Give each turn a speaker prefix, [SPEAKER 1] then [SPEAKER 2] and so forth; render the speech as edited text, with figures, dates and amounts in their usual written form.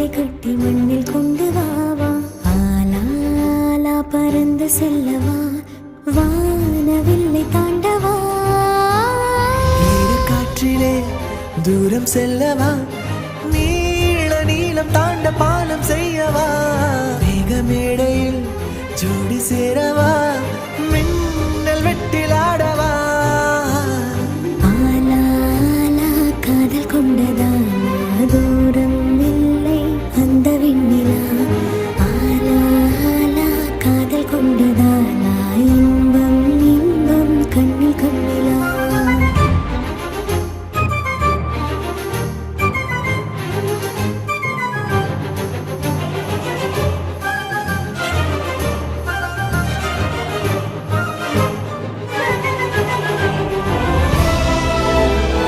[SPEAKER 1] மாலை கட்டி மண்ணில் கொண்டு வாவா ஆலாலா பறந்து செல்லவா வானவில்லை தாண்டவா
[SPEAKER 2] காற்றிலே தூரம் செல்லவா நீள நீளம் தாண்ட பாலம் செய்யவா மேகமேடையில் ஜோடி சேரவா